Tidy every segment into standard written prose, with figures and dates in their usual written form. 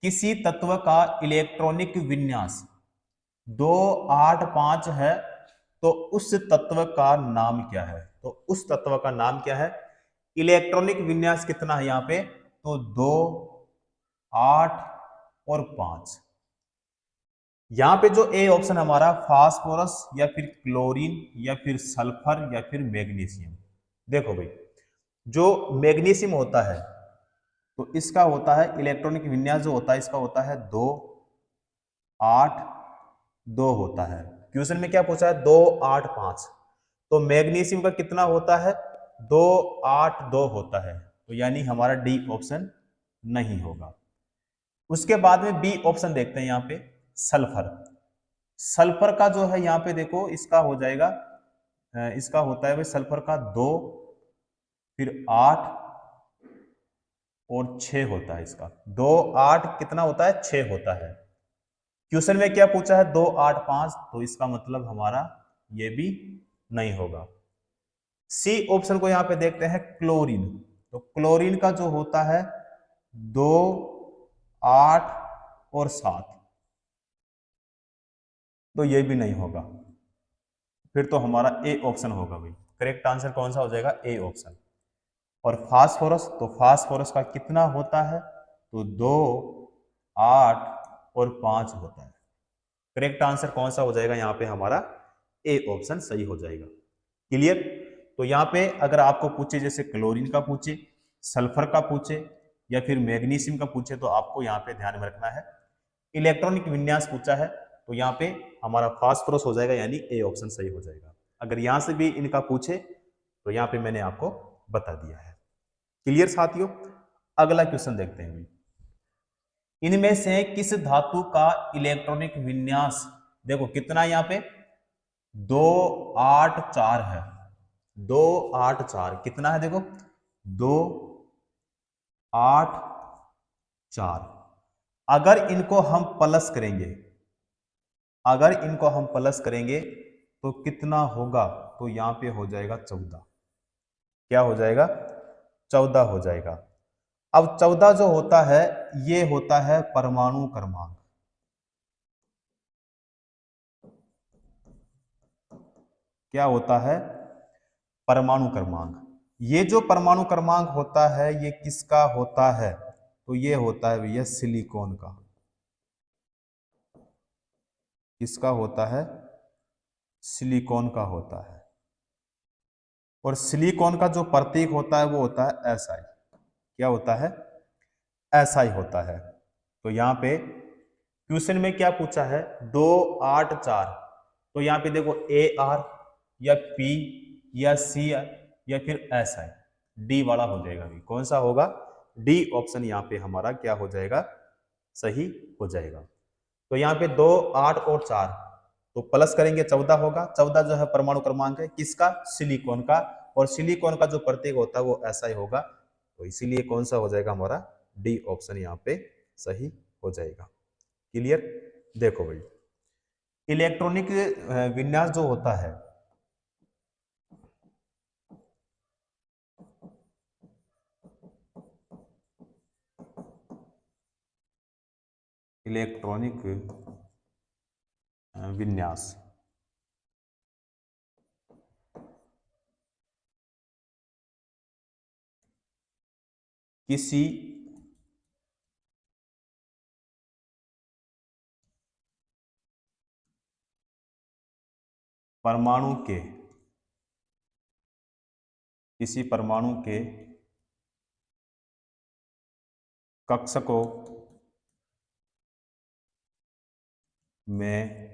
किसी तत्व का इलेक्ट्रॉनिक विन्यास 285 है तो उस तत्व का नाम क्या है? तो उस तत्व का नाम क्या है? इलेक्ट्रॉनिक विन्यास कितना है यहाँ पे? तो 2, 8 और 5। यहां पे जो ए ऑप्शन हमारा फास्फोरस या फिर क्लोरीन या फिर सल्फर या फिर मैग्नीशियम। देखो भाई, जो मैग्नीशियम होता है तो इसका होता है इलेक्ट्रॉनिक विन्यास जो होता है इसका होता है 2, 8, 2 होता है। क्वेश्चन में क्या पूछा है? 2, 8, 5। तो मैग्नीशियम का कितना होता है? 2, 8, 2 होता है। तो यानी हमारा डी ऑप्शन नहीं होगा। उसके बाद में बी ऑप्शन देखते हैं यहाँ पे, सल्फर। सल्फर का जो है यहाँ पे देखो इसका हो जाएगा, इसका होता है भाई सल्फर का 2, फिर 8 और 6 होता है इसका। 2, 8 कितना होता है? 6 होता है। क्वेश्चन में क्या पूछा है? 2, 8, 5। तो इसका मतलब हमारा ये भी नहीं होगा। सी ऑप्शन को यहां पे देखते हैं, क्लोरीन। तो क्लोरीन का जो होता है 2, 8 और 7। तो ये भी नहीं होगा। फिर तो हमारा ए ऑप्शन होगा भाई। करेक्ट आंसर कौन सा हो जाएगा? A option. और फास्फोरस, तो फास्फोरस का कितना होता है? तो 2, 8 और 5 होता है। करेक्ट आंसर कौन सा हो जाएगा यहाँ पे? हमारा ए ऑप्शन सही हो जाएगा। क्लियर? तो यहाँ पे अगर आपको पूछे, जैसे क्लोरीन का पूछे, सल्फर का पूछे या फिर मैग्नीशियम का पूछे, तो आपको यहाँ पे ध्यान में रखना है इलेक्ट्रॉनिक विन्यास पूछा है तो यहाँ पे हमारा फास्फोरस हो जाएगा, यानी ए ऑप्शन सही हो जाएगा। अगर यहाँ से भी इनका पूछे तो यहाँ पे मैंने आपको बता दिया है। क्लियर साथियों? अगला क्वेश्चन देखते हैं। इनमें से किस धातु का इलेक्ट्रॉनिक विन्यास, देखो कितना यहाँ पे 2, 8, 4 है। 2, 8, 4 कितना है? देखो 2, 8, 4। अगर इनको हम प्लस करेंगे, अगर इनको हम प्लस करेंगे तो कितना होगा? तो यहां पे हो जाएगा 14। क्या हो जाएगा? 14 हो जाएगा। अब 14 जो होता है ये होता है परमाणु क्रमांक। क्या होता है? परमाणु क्रमांक। ये जो परमाणु क्रमांक होता है ये किसका होता है? तो ये होता है भैया सिलिकॉन का। किसका होता है? सिलिकॉन का होता है। और सिलिकॉन का जो प्रतीक होता है वो होता है SI। क्या होता है? SI होता है। तो यहाँ पे क्वेश्चन में क्या पूछा है? 2, 8, 4। तो यहाँ पे देखो AR या P या C या फिर SI, डी वाला हो जाएगा। भी कौन सा होगा? डी ऑप्शन यहाँ पे हमारा क्या हो जाएगा? सही हो जाएगा। तो यहाँ पे 2, 8 और 4, तो प्लस करेंगे 14 होगा। 14 जो है परमाणु क्रमांक है किसका? सिलिकॉन का। और सिलिकॉन का जो प्रतीक होता है वो SI होगा। तो इसीलिए कौन सा हो जाएगा? हमारा डी ऑप्शन यहाँ पे सही हो जाएगा। क्लियर? देखो भाई, इलेक्ट्रॉनिक विन्यास जो होता है, इलेक्ट्रॉनिक विन्यास किसी परमाणु के, किसी परमाणु के कक्षकों में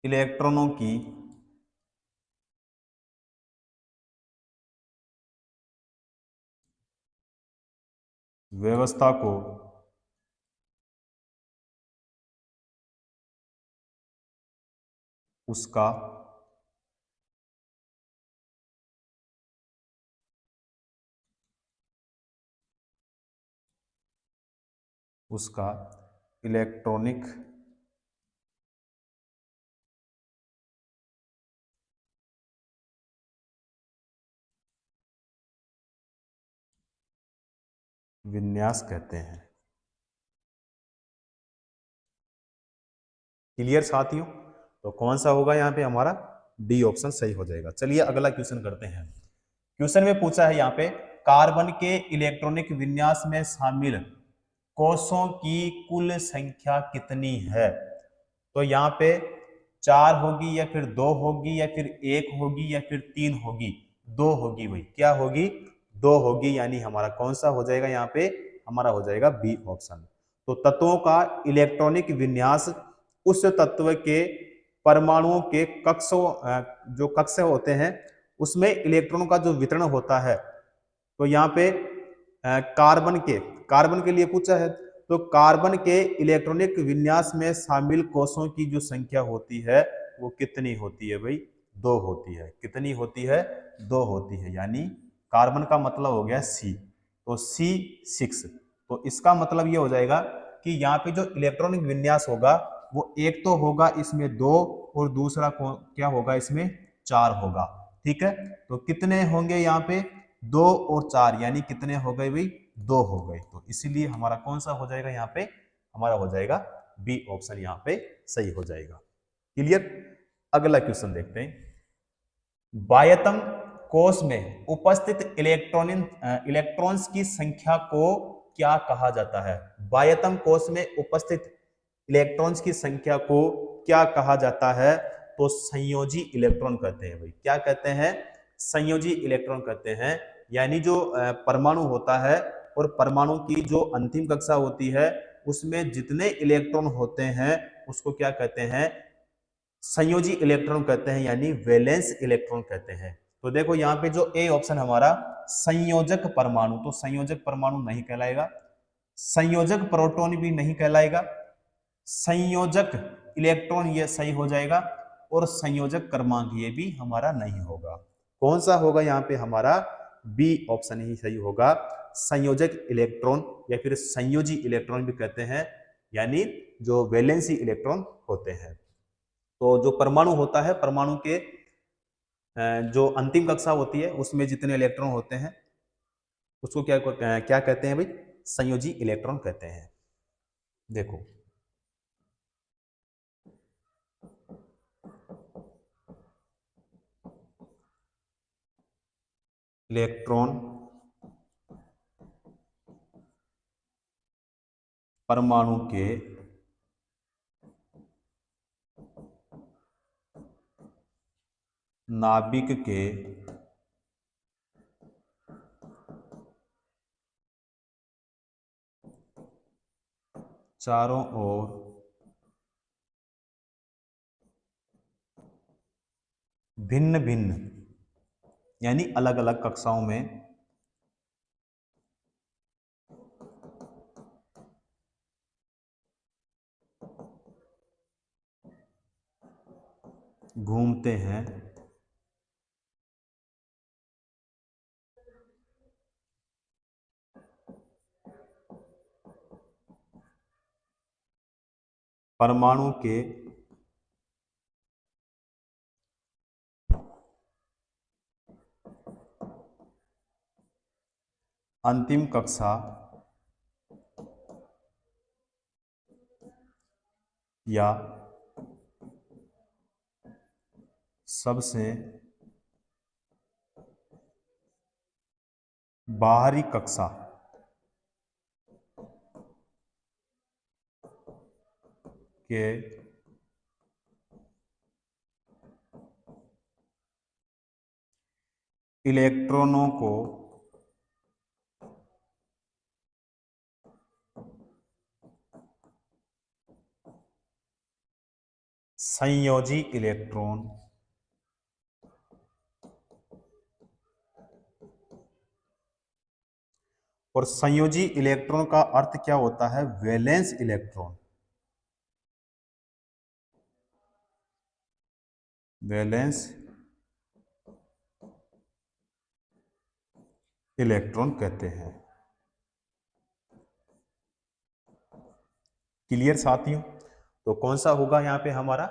इलेक्ट्रॉनों की व्यवस्था को उसका उसका इलेक्ट्रॉनिक विन्यास कहते हैं। क्लियर साथियों? तो कौन सा होगा यहाँ पे हमारा? डी ऑप्शन सही हो जाएगा। चलिए अगला क्वेश्चन करते हैं। क्वेश्चन में पूछा है यहाँ पे, कार्बन के इलेक्ट्रॉनिक विन्यास में शामिल कोषों की कुल संख्या कितनी है? तो यहाँ पे 4 होगी या फिर 2 होगी या फिर 1 होगी या फिर 3 होगी? 2 होगी भाई। क्या होगी? 2 होगी, यानी हमारा कौन सा हो जाएगा यहाँ पे? हमारा हो जाएगा बी ऑप्शन। तो तत्वों का इलेक्ट्रॉनिक विन्यास उस तत्व के परमाणुओं के कक्षों जो कक्ष होते हैं उसमें इलेक्ट्रॉनों का जो वितरण होता है। तो यहाँ पे कार्बन के लिए पूछा है, तो कार्बन के इलेक्ट्रॉनिक विन्यास में शामिल कोषों की जो संख्या होती है वो कितनी होती है भाई? 2 होती है। कितनी होती है? 2 होती है, यानी कार्बन का मतलब हो गया C, तो C6। तो इसका मतलब ये हो जाएगा कि यहाँ पे जो इलेक्ट्रॉनिक विन्यास होगा वो एक तो होगा इसमें 2 और दूसरा क्या होगा? इसमें 4 होगा। ठीक है, तो कितने होंगे यहाँ पे? 2 और 4, यानी कितने हो गए भाई? 2 हो गए। तो इसीलिए हमारा कौन सा हो जाएगा यहाँ पे? हमारा हो जाएगा बी ऑप्शन यहाँ पे सही हो जाएगा। क्लियर? अगला क्वेश्चन देखते हैं। बाह्यतम कोश में उपस्थित इलेक्ट्रॉन्स की संख्या को क्या कहा जाता है? बाह्यतम कोश में उपस्थित इलेक्ट्रॉन्स की संख्या को क्या कहा जाता है? तो संयोजी इलेक्ट्रॉन कहते हैं भाई। क्या कहते हैं? संयोजी इलेक्ट्रॉन कहते हैं। यानी जो परमाणु होता है और परमाणु की जो अंतिम कक्षा होती है उसमें जितने इलेक्ट्रॉन होते हैं उसको क्या कहते हैं? संयोजी इलेक्ट्रॉन कहते हैं, यानी वैलेंस इलेक्ट्रॉन कहते हैं। तो देखो यहाँ पे जो ए ऑप्शन हमारा संयोजक परमाणु, तो संयोजक परमाणु नहीं कहलाएगा, संयोजक प्रोटॉन भी नहीं कहलाएगा, संयोजक इलेक्ट्रॉन ये सही हो जाएगा, और संयोजक क्रमांक ये भी हमारा नहीं होगा। कौन सा होगा यहाँ पे? हमारा बी ऑप्शन ही सही होगा। संयोजक इलेक्ट्रॉन या फिर संयोजी इलेक्ट्रॉन भी कहते हैं, यानी जो वैलेंसी इलेक्ट्रॉन होते हैं। तो जो परमाणु होता है, परमाणु के जो अंतिम कक्षा होती है उसमें जितने इलेक्ट्रॉन होते हैं उसको क्या क्या कहते हैं भाई? संयोजी इलेक्ट्रॉन कहते हैं। देखो इलेक्ट्रॉन परमाणु के नाभिक के चारों ओर भिन्न भिन्न यानी अलग अलग कक्षाओं में घूमते हैं, परमाणु के अंतिम कक्षा या सबसे बाहरी कक्षा के इलेक्ट्रॉनों को संयोजी इलेक्ट्रॉन और संयोजी इलेक्ट्रॉन का अर्थ क्या होता है? वैलेंस इलेक्ट्रॉन, वैलेंस इलेक्ट्रॉन कहते हैं। क्लियर साथियों? तो कौन सा होगा यहाँ पे? हमारा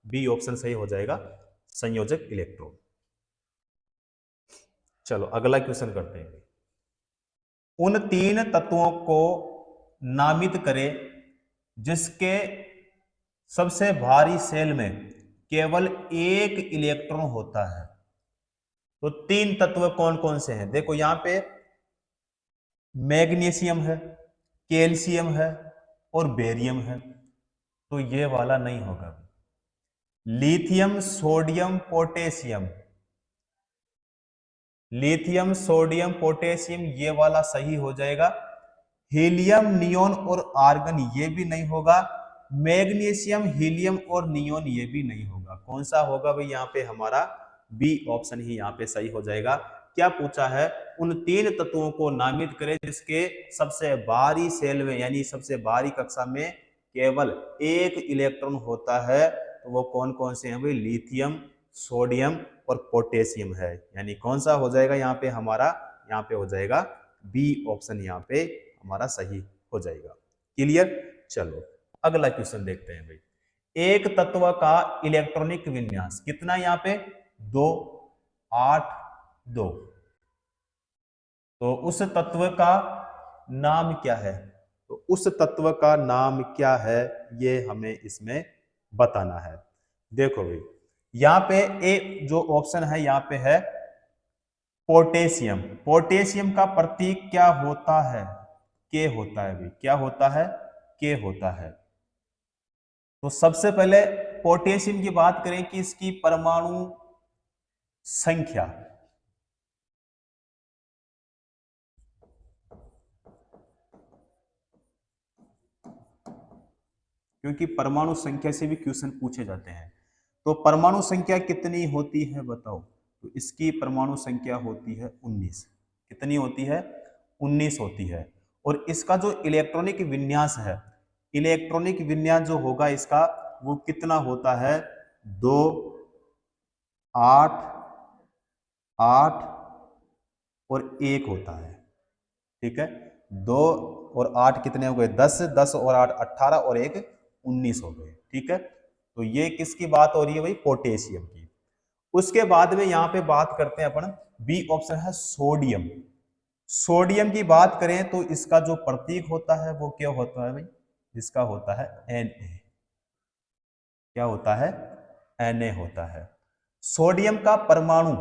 बी ऑप्शन सही हो जाएगा, संयोजक इलेक्ट्रॉन। चलो अगला क्वेश्चन करते हैं। उन तीन तत्वों को नामित करें जिसके सबसे भारी शेल में केवल एक इलेक्ट्रॉन होता है। तो तीन तत्व कौन कौन से हैं? देखो यहां पे मैग्नीशियम है, कैल्शियम है और बेरियम है। तो ये वाला नहीं होगा। Lithium, sodium, potassium, lithium, sodium, potassium ये वाला सही हो जाएगा। हीलियम, नियोन और आर्गन ये भी नहीं होगा। मैग्नीशियम, हीलियम और नियोन ये भी नहीं होगा। कौन सा होगा भाई? यहाँ पे हमारा बी ऑप्शन ही यहाँ पे सही हो जाएगा। क्या पूछा है? उन तीन तत्वों को नामित करें जिसके सबसे बाहरी शेल में यानी सबसे बाहरी कक्षा में केवल एक इलेक्ट्रॉन होता है। तो वो कौन कौन से हैं भाई? लिथियम, सोडियम और पोटेशियम है। यानी कौन सा हो जाएगा यहाँ पे हमारा? यहाँ पे हो जाएगा बी ऑप्शन, यहाँ पे हमारा सही हो जाएगा। क्लियर? चलो अगला क्वेश्चन देखते हैं भाई। एक तत्व का इलेक्ट्रॉनिक विन्यास कितना? यहाँ पे 2, 8, 2। तो उस तत्व का नाम क्या है? तो उस तत्व का नाम क्या है ये हमें इसमें बताना है। देखो भाई यहाँ पे ए जो ऑप्शन है यहाँ पे है पोटेशियम। पोटेशियम का प्रतीक क्या होता है? के होता है भाई। क्या होता है? के होता है। तो सबसे पहले पोटेशियम की बात करें कि इसकी परमाणु संख्या, क्योंकि परमाणु संख्या से भी क्वेश्चन पूछे जाते हैं। तो परमाणु संख्या कितनी होती है बताओ? तो इसकी परमाणु संख्या होती है 19। कितनी होती है? 19 होती है। और इसका जो इलेक्ट्रॉनिक विन्यास है, इलेक्ट्रॉनिक विन्यास जो होगा इसका वो कितना होता है? 2, 8, 8 और 1 होता है। ठीक है, 2 और 8 कितने हो गए? 10, 10 और 8 18 और 1 19 हो गए। ठीक है, तो ये किसकी बात हो रही है भाई? पोटेशियम की। उसके बाद में यहाँ पे बात करते हैं अपन, बी ऑप्शन है सोडियम। सोडियम की बात करें तो इसका जो प्रतीक होता है वो क्या होता है भाई? इसका होता है Na। क्या होता है? Na होता है। सोडियम का परमाणु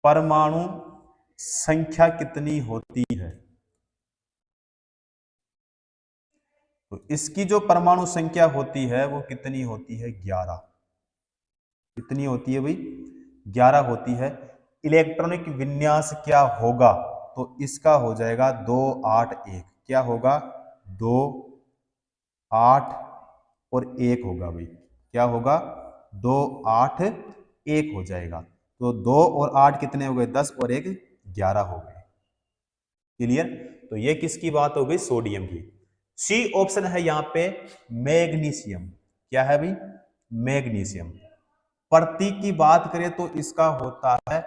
परमाणु संख्या कितनी होती है? तो इसकी जो परमाणु संख्या होती है वो कितनी होती है? 11। कितनी होती है भाई? 11 होती है। इलेक्ट्रॉनिक विन्यास क्या होगा? तो इसका हो जाएगा 2, 8, 1। क्या होगा? 2, 8 और 1 होगा भाई। क्या होगा? 2, 8, 1 हो जाएगा। तो 2 और 8 कितने हो गए? 10 और 1 11 हो गए। क्लियर? तो ये किसकी बात हो गई? सोडियम की। सी ऑप्शन है यहाँ पे मैग्नीशियम। क्या है भाई? मैग्नीशियम। प्रतीक की बात करें तो इसका होता है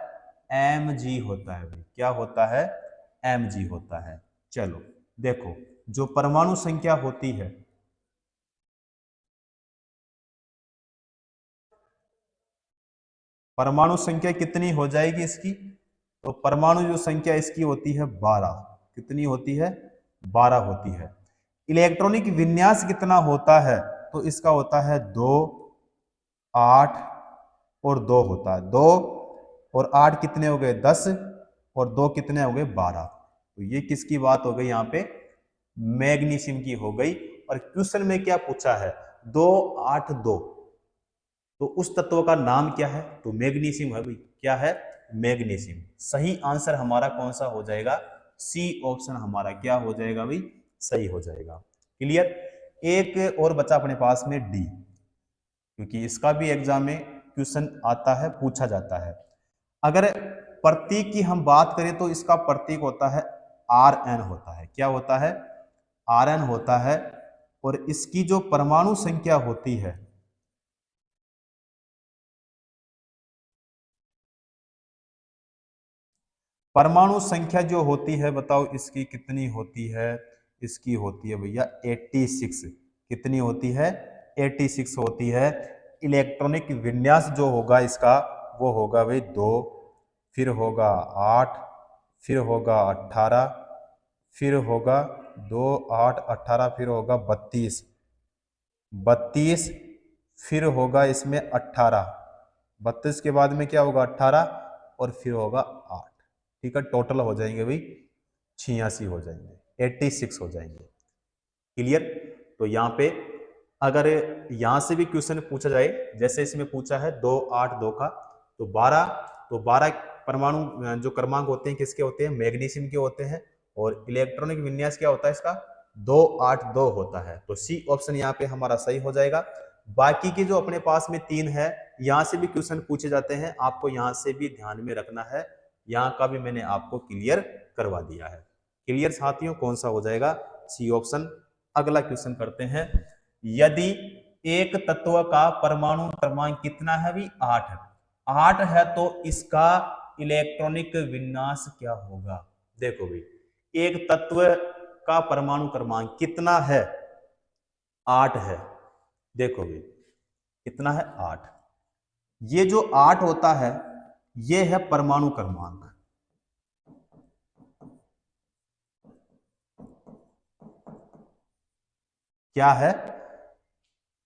Mg होता है भाई। क्या होता है? Mg होता है। चलो देखो, जो परमाणु संख्या होती है, परमाणु संख्या कितनी हो जाएगी इसकी? तो परमाणु जो संख्या इसकी होती है 12। कितनी होती है? 12 होती है। इलेक्ट्रॉनिक विन्यास कितना होता है? तो इसका होता है 2, 8 और 2 होता है। 2 और 8 कितने हो गए? 10 और 2 कितने हो गए? 12। तो ये किसकी बात हो गई? यहाँ पे मैग्नीशियम की हो गई। और क्वेश्चन में क्या पूछा है? 2, 8, 2। तो उस तत्व का नाम क्या है? तो मैग्नीशियम है भाई। क्या है? मैग्नीशियम। सही आंसर हमारा कौन सा हो जाएगा? सी ऑप्शन हमारा क्या हो जाएगा भाई? सही हो जाएगा। क्लियर? एक और बचा अपने पास में डी, क्योंकि इसका भी एग्जाम में क्वेश्चन आता है, पूछा जाता है। अगर प्रतीक की हम बात करें तो इसका प्रतीक होता है Rn होता है। क्या होता है? Rn होता है। और इसकी जो परमाणु संख्या होती है, परमाणु संख्या जो होती है बताओ इसकी कितनी होती है? इसकी होती है भैया 86। कितनी होती है? 86 होती है। इलेक्ट्रॉनिक विन्यास जो होगा इसका वो होगा भाई 2, फिर होगा 8, फिर होगा 18, फिर होगा 2, 8, 18, फिर होगा 32, 32, फिर होगा इसमें 18, 32 के बाद में क्या होगा 18, और फिर होगा 8। ठीक है, टोटल हो जाएंगे भाई 86 हो जाएंगे, 86 हो जाएंगे। क्लियर। तो यहाँ पे अगर यहाँ से भी क्वेश्चन पूछा जाए, जैसे इसमें पूछा है 2, 8, 2 का, तो 12 परमाणु जो क्रमांक होते हैं किसके होते हैं, मैग्नीशियम के होते हैं, और इलेक्ट्रॉनिक विन्यास क्या होता है इसका, 2, 8, 2 होता है। तो सी ऑप्शन यहाँ पे हमारा सही हो जाएगा। बाकी के जो अपने पास में 3 है, यहाँ से भी क्वेश्चन पूछे जाते हैं, आपको यहाँ से भी ध्यान में रखना है। यहाँ का भी मैंने आपको क्लियर करवा दिया है। क्लियर साथियों, कौन सा हो जाएगा, सी ऑप्शन। अगला क्वेश्चन करते हैं। यदि एक तत्व का परमाणु क्रमांक कितना है भी, 8 है, 8 है, तो इसका इलेक्ट्रॉनिक विन्यास क्या होगा। देखो भाई, एक तत्व का परमाणु क्रमांक कितना है, 8 है। देखो भाई कितना है, 8। ये जो 8 होता है ये है परमाणु क्रमांक। क्या है,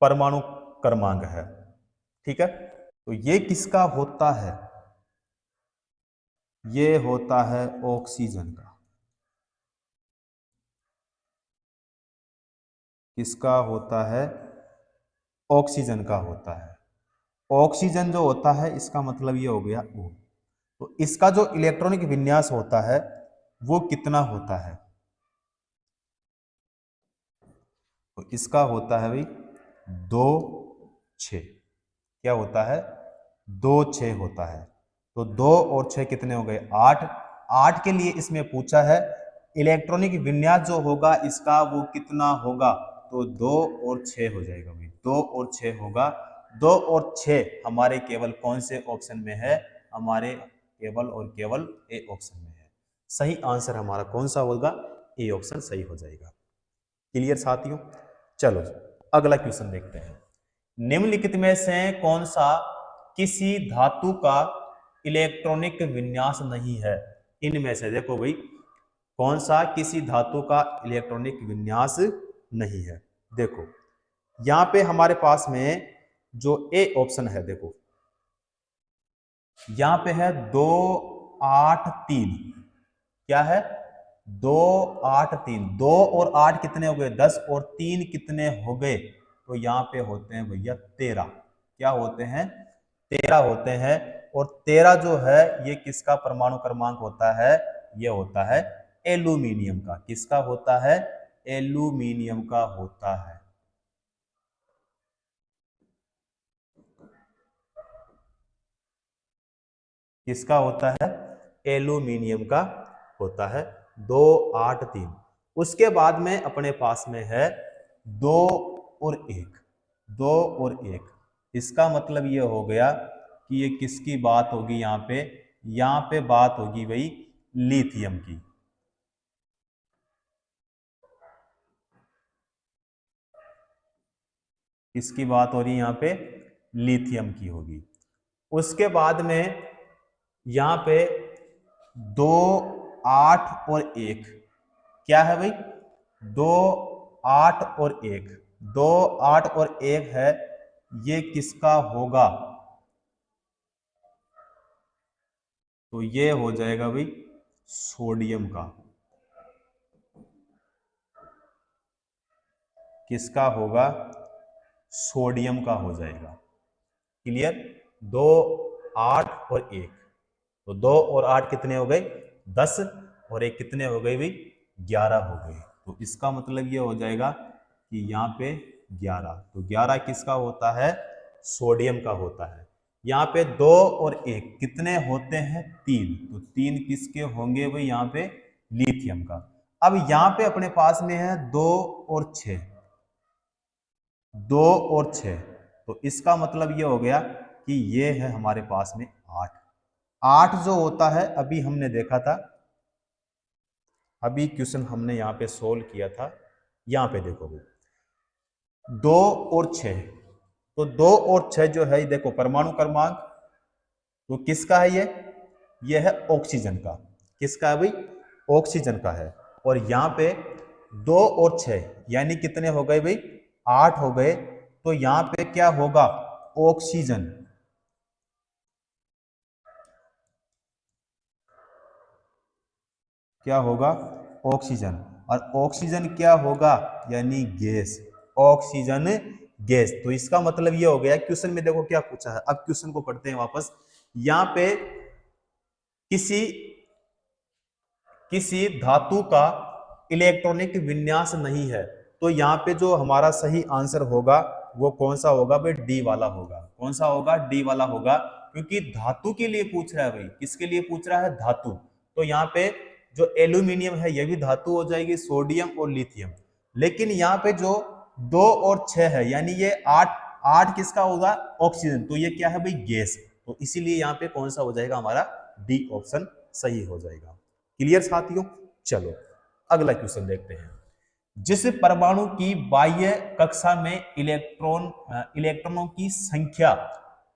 परमाणु क्रमांक है। ठीक है, तो ये किसका होता है, ये होता है ऑक्सीजन का। किसका होता है, ऑक्सीजन का होता है। ऑक्सीजन जो होता है इसका मतलब ये हो गया O। तो इसका जो इलेक्ट्रॉनिक विन्यास होता है वो कितना होता है, तो इसका होता है भाई 2, 6। क्या होता है, 2, 6 होता है। तो 2 और 6 कितने हो गए, 8। 8 के लिए इसमें पूछा है इलेक्ट्रॉनिक विन्यास जो होगा इसका वो कितना होगा, तो 2 और 6 हो जाएगा भाई, 2 और 6 होगा। 2 और 6 हमारे केवल कौन से ऑप्शन में है, हमारे केवल और केवल ए ऑप्शन में है। सही आंसर हमारा कौन सा होगा, ए ऑप्शन सही हो जाएगा। क्लियर साथियों, चलो अगला क्वेश्चन देखते हैं। निम्नलिखित में से कौन सा किसी धातु का इलेक्ट्रॉनिक विन्यास नहीं है। इनमें से देखो भाई, कौन सा किसी धातु का इलेक्ट्रॉनिक विन्यास नहीं है। देखो यहां पे हमारे पास में जो ए ऑप्शन है, देखो यहां पे है 2, 8, 3। क्या है, 2, 8, 3। 2 और 8 कितने हो गए, 10, और 3 कितने हो गए, तो यहाँ पे होते हैं भैया 13। क्या होते हैं, 13 होते हैं। और 13 जो है ये किसका परमाणु क्रमांक होता है, ये होता है एल्यूमिनियम का। किसका होता है, एल्यूमिनियम का होता है। किसका होता है, एल्यूमिनियम का होता है। 2, 8, 3। उसके बाद में अपने पास में है 2 और 1। 2 और 1, इसका मतलब ये हो गया कि ये किसकी बात होगी, यहाँ पे बात होगी भाई लिथियम की। किसकी बात हो रही है यहाँ पे, लिथियम की होगी। उसके बाद में यहाँ पे 2, 8 और 1। क्या है भाई, 2, 8 और 1। 2, 8 और 1 है, ये किसका होगा, तो ये हो जाएगा भाई सोडियम का। किसका होगा, सोडियम का हो जाएगा। क्लियर। 2, 8 और 1, तो 2 और 8 कितने हो गए, 10, और 1 कितने हो गए भाई, 11 हो गए। तो इसका मतलब ये हो जाएगा कि यहाँ पे 11, तो 11 किसका होता है, सोडियम का होता है। यहाँ पे 2 और 1 कितने होते हैं, 3, तो 3 किसके होंगे भाई, यहाँ पे लिथियम का। अब यहाँ पे अपने पास में है 2 और 6। 2 और 6, तो इसका मतलब ये हो गया कि ये है हमारे पास में 8। 8 जो होता है, अभी हमने देखा था, अभी क्वेश्चन हमने यहाँ पे सोल्व किया था। यहाँ पे देखो भाई 2 और 6, तो 2 और 6 जो है देखो परमाणु क्रमांक तो किसका है ये है ऑक्सीजन का। किसका है भाई? ऑक्सीजन का है। और यहाँ पे 2 और 6 यानी कितने हो गए भाई? 8 हो गए। तो यहाँ पे क्या होगा? ऑक्सीजन। क्या होगा? ऑक्सीजन। और ऑक्सीजन क्या होगा? यानी गैस। Oxygen gas. तो इसका मतलब ये हो गया, क्वेश्चन में देखो क्या पूछा है। अब क्वेश्चन को पढ़ते हैं वापस। यहाँ पे किसी किसी धातु का इलेक्ट्रॉनिक विन्यास नहीं है, तो यहाँ पे जो हमारा सही आंसर होगा वो कौन सा होगा भाई? डी वाला होगा। कौन सा होगा? डी वाला होगा, क्योंकि धातु के लिए पूछ रहा है भाई। किसके लिए पूछ रहा है? धातु। तो यहाँ पे जो एल्यूमिनियम है ये भी धातु हो जाएगी, सोडियम और लिथियम। लेकिन यहाँ पे जो 2 और 6 है यानी ये 8 8 किसका होगा? ऑक्सीजन। तो ये क्या है भाई? गैस। तो इसीलिए यहाँ पे कौन सा हो जाएगा हमारा? डी ऑप्शन सही हो जाएगा। क्लियर साथियों? चलो अगला क्वेश्चन देखते हैं। जिस परमाणु की बाह्य कक्षा में इलेक्ट्रॉनों की संख्या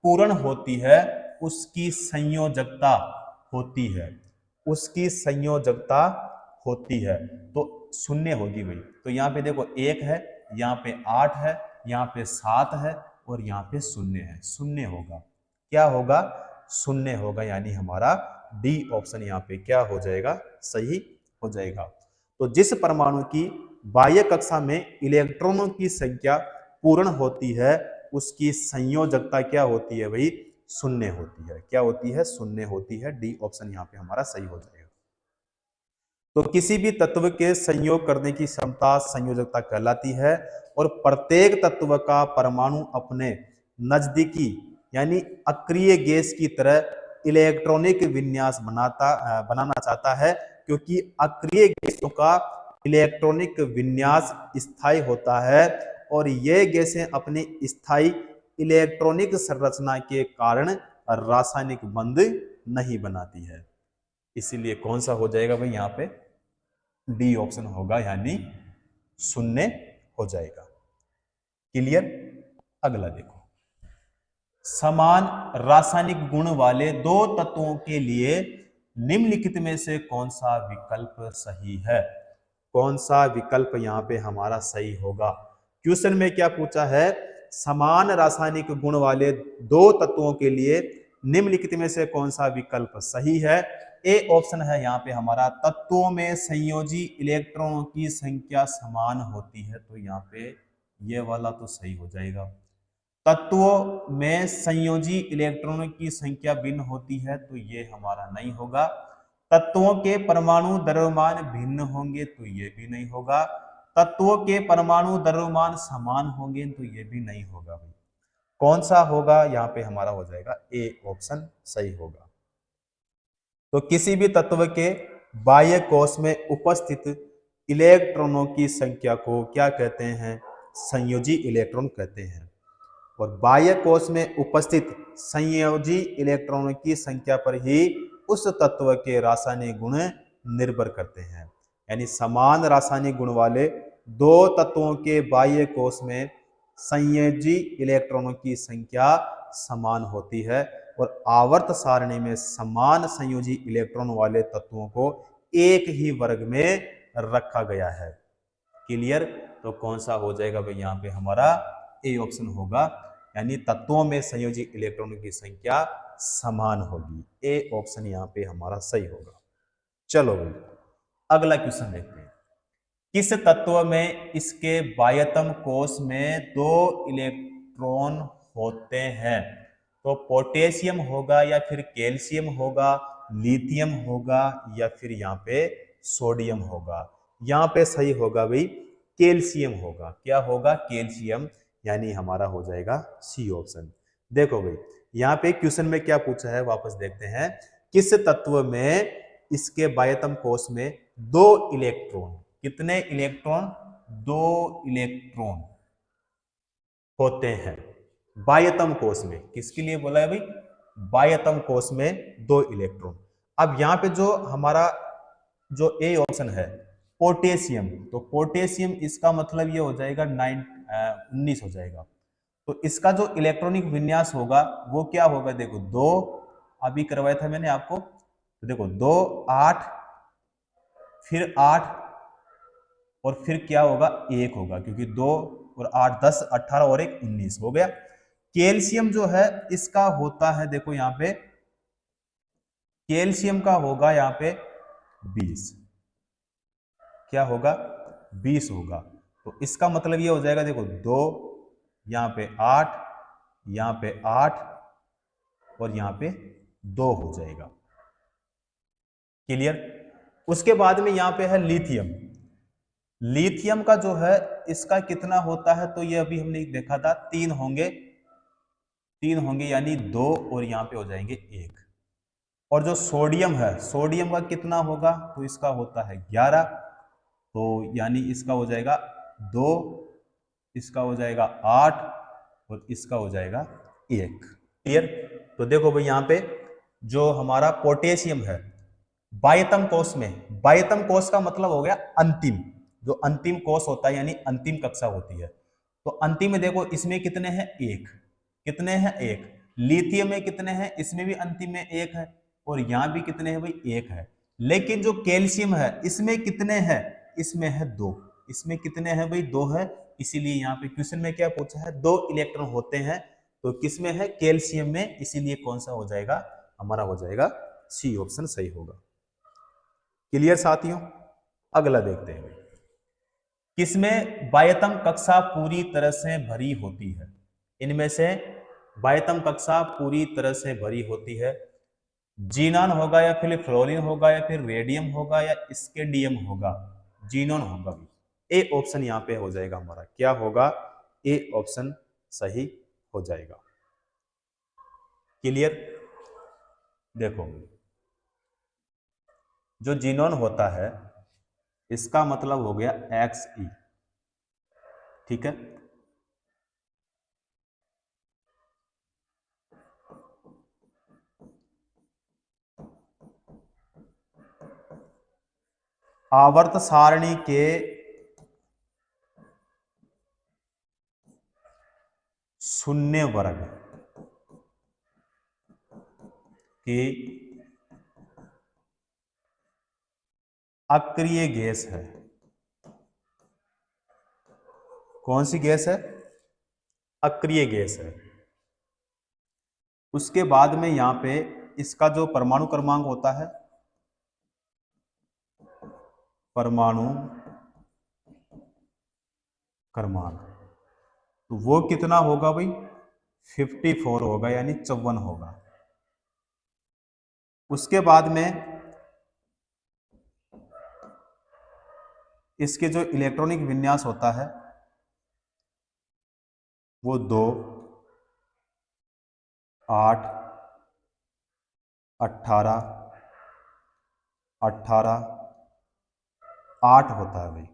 पूर्ण होती है उसकी संयोजकता होती है। उसकी संयोजकता होती है तो शून्य होगी भाई। तो यहाँ पे देखो 1 है, यहाँ पे 8 है, यहाँ पे 7 है और यहाँ पे 0 है। शून्य होगा। क्या होगा? शून्य होगा। यानी हमारा डी ऑप्शन यहाँ पे क्या हो जाएगा? सही हो जाएगा। तो जिस परमाणु की बाह्य कक्षा में इलेक्ट्रॉनों की संख्या पूर्ण होती है उसकी संयोजकता क्या होती है भाई? शून्य होती है। क्या होती है? शून्य होती है। डी ऑप्शन यहाँ पे हमारा सही हो जाएगा। तो किसी भी तत्व के संयोग करने की क्षमता संयोजकता कहलाती है। और प्रत्येक तत्व का परमाणु अपने नजदीकी यानी अक्रिय गैस की तरह इलेक्ट्रॉनिक विन्यास बनाना चाहता है, क्योंकि अक्रिय गैसों का इलेक्ट्रॉनिक विन्यास स्थायी होता है और ये गैसें अपनी स्थायी इलेक्ट्रॉनिक संरचना के कारण रासायनिक बंध नहीं बनाती है। इसीलिए कौन सा हो जाएगा भाई? यहाँ पे डी ऑप्शन होगा, यानी शून्य हो जाएगा। क्लियर? अगला देखो। समान रासायनिक गुण वाले 2 तत्वों के लिए निम्नलिखित में से कौन सा विकल्प सही है? कौन सा विकल्प यहाँ पे हमारा सही होगा? क्वेश्चन में क्या पूछा है? समान रासायनिक गुण वाले 2 तत्वों के लिए निम्नलिखित में से कौन सा विकल्प सही है? ए ऑप्शन है यहाँ पे हमारा, तत्वों में संयोजी इलेक्ट्रॉनों की संख्या समान होती है। तो यहाँ पे ये वाला तो सही हो जाएगा। तत्वों में संयोजी इलेक्ट्रॉनों की संख्या भिन्न होती है तो ये हमारा नहीं होगा। तत्वों के परमाणु द्रव्यमान भिन्न होंगे तो ये भी नहीं होगा। तत्वों के परमाणु द्रव्यमान समान होंगे तो ये भी नहीं होगा भाई। कौन सा होगा? यहाँ पे हमारा हो जाएगा ए ऑप्शन सही होगा। तो किसी भी तत्व के बाह्य कोश में उपस्थित इलेक्ट्रॉनों की संख्या को क्या कहते हैं? संयोजी इलेक्ट्रॉन कहते हैं। और बाह्य कोश में उपस्थित संयोजी इलेक्ट्रॉनों की संख्या पर ही उस तत्व के रासायनिक गुण निर्भर करते हैं। यानी समान रासायनिक गुण वाले 2 तत्वों के बाह्य कोश में संयोजी इलेक्ट्रॉनों की संख्या समान होती है और आवर्त सारणी में समान संयोजी इलेक्ट्रॉन वाले तत्वों को एक ही वर्ग में रखा गया है। क्लियर? तो कौन सा हो जाएगा भाई? यहाँ पे हमारा ए ऑप्शन होगा, यानी तत्वों में संयोजी इलेक्ट्रॉनों की संख्या समान होगी। ए ऑप्शन यहाँ पे हमारा सही होगा। चलो भाई अगला क्वेश्चन देखते हैं। किस तत्व में इसके बाह्यतम कोश में 2 इलेक्ट्रॉन होते हैं? तो पोटेशियम होगा या फिर कैल्शियम होगा, लिथियम होगा या फिर यहाँ पे सोडियम होगा? यहाँ पे सही होगा भाई कैल्शियम होगा। क्या होगा? कैल्शियम। यानी हमारा हो जाएगा सी ऑप्शन। देखो भाई यहाँ पे क्वेश्चन में क्या पूछा है, वापस देखते हैं। किस तत्व में इसके बाह्यतम कोश में 2 इलेक्ट्रॉन, कितने इलेक्ट्रॉन? 2 इलेक्ट्रॉन होते हैं बाह्यतम कोश में। किसके लिए बोला है भाई? बाह्यतम कोश में 2 इलेक्ट्रॉन। अब यहाँ पे जो हमारा जो ए ऑप्शन है पोटेशियम, तो पोटेशियम इसका मतलब ये हो जाएगा 19 हो जाएगा। तो इसका जो इलेक्ट्रॉनिक विन्यास होगा वो क्या होगा? देखो 2 अभी करवाया था मैंने आपको। तो देखो 2 8 फिर 8 और फिर क्या होगा 1 होगा, क्योंकि 2 और 8 10 18 और 1 19 हो गया। कैल्शियम जो है इसका होता है, देखो यहाँ पे कैल्शियम का होगा यहाँ पे 20, क्या होगा 20 होगा। तो इसका मतलब ये हो जाएगा, देखो 2 यहाँ पे 8 यहाँ पे 8 और यहाँ पे 2 हो जाएगा। क्लियर। उसके बाद में यहाँ पे है लिथियम। लिथियम का जो है इसका कितना होता है, तो ये अभी हमने देखा था 3 होंगे, 3 होंगे यानी 2 और यहाँ पे हो जाएंगे 1। और जो सोडियम है, सोडियम का कितना होगा, तो इसका होता है 11, तो यानी इसका हो जाएगा 2, इसका हो जाएगा 8 और इसका हो जाएगा 1। क्लियर। तो देखो भाई यहाँ पे जो हमारा पोटेशियम है बाह्यतम कोश में, बाह्यतम कोश का मतलब हो गया अंतिम, जो अंतिम कोश होता है यानी अंतिम कक्षा होती है। तो अंतिम में देखो इसमें कितने हैं 1, कितने हैं 1। लिथियम में कितने हैं, इसमें भी अंतिम में 1 है और यहां भी कितने हैं भाई 1 है। लेकिन जो कैल्शियम है इसमें कितने हैं, इसमें है 2, इसमें कितने हैं भाई 2 है। इसीलिए यहाँ पे क्वेश्चन में क्या पूछा है, 2 इलेक्ट्रॉन होते हैं, तो किसमें है कैल्शियम में, इसीलिए कौन सा हो जाएगा हमारा, हो जाएगा सी ऑप्शन सही होगा। क्लियर साथियों। अगला देखते हैं, किसमें बाह्यतम कक्षा पूरी तरह से भरी होती है। इनमें से बाह्यतम कक्षा पूरी तरह से भरी होती है, जीनॉन होगा या फिर फ्लोरीन होगा या फिर रेडियम होगा या स्केंडियम होगा, जीनॉन होगा। ए ऑप्शन यहाँ पे हो जाएगा हमारा, क्या होगा, ए ऑप्शन सही हो जाएगा। क्लियर। देखो जो जीनॉन होता है इसका मतलब हो गया XE, ठीक है। आवर्त सारणी के शून्य वर्ग की अक्रिय गैस है। कौन सी गैस है, अक्रिय गैस है। उसके बाद में यहां पे इसका जो परमाणु क्रमांक होता है, परमाणु क्रमांक, तो वो कितना होगा भाई 54 होगा, यानी 54 होगा। उसके बाद में इसके जो इलेक्ट्रॉनिक विन्यास होता है वो 2 8 18 18 8 होता है भाई,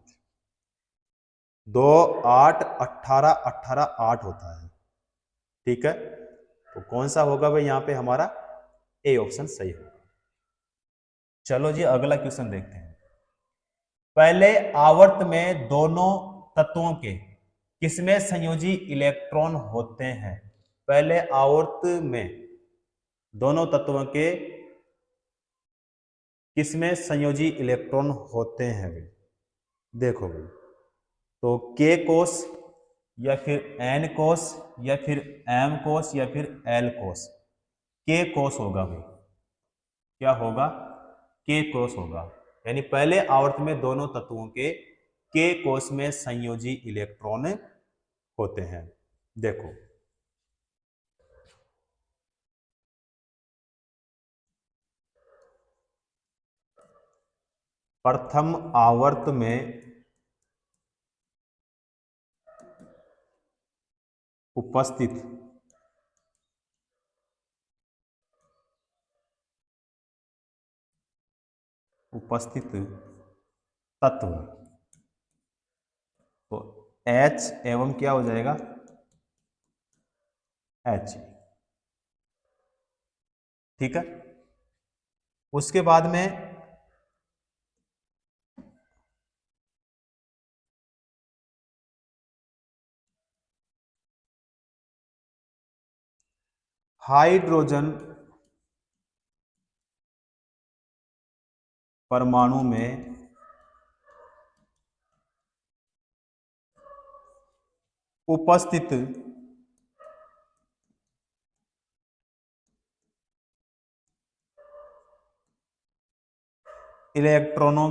2 8 18 18 8 होता है, ठीक है। तो कौन सा होगा भाई यहाँ पे हमारा, ए ऑप्शन सही होगा। चलो जी अगला क्वेश्चन देखते हैं। पहले आवर्त में दोनों तत्वों के किसमें संयोजी इलेक्ट्रॉन होते हैं। पहले आवर्त में दोनों तत्वों के किसमें संयोजी इलेक्ट्रॉन होते हैं भाई। देखो भाई, तो के कोष या फिर एन कोष या फिर एम कोष या फिर एल कोष, के कोष होगा भाई, क्या होगा, के कोष होगा। यानी पहले आवर्त में दोनों तत्वों के कोष में संयोजी इलेक्ट्रॉन होते हैं। देखो प्रथम आवर्त में उपस्थित तत्व, तो H एवं क्या हो जाएगा H, ठीक है। उसके बाद में हाइड्रोजन परमाणु में उपस्थित इलेक्ट्रॉनों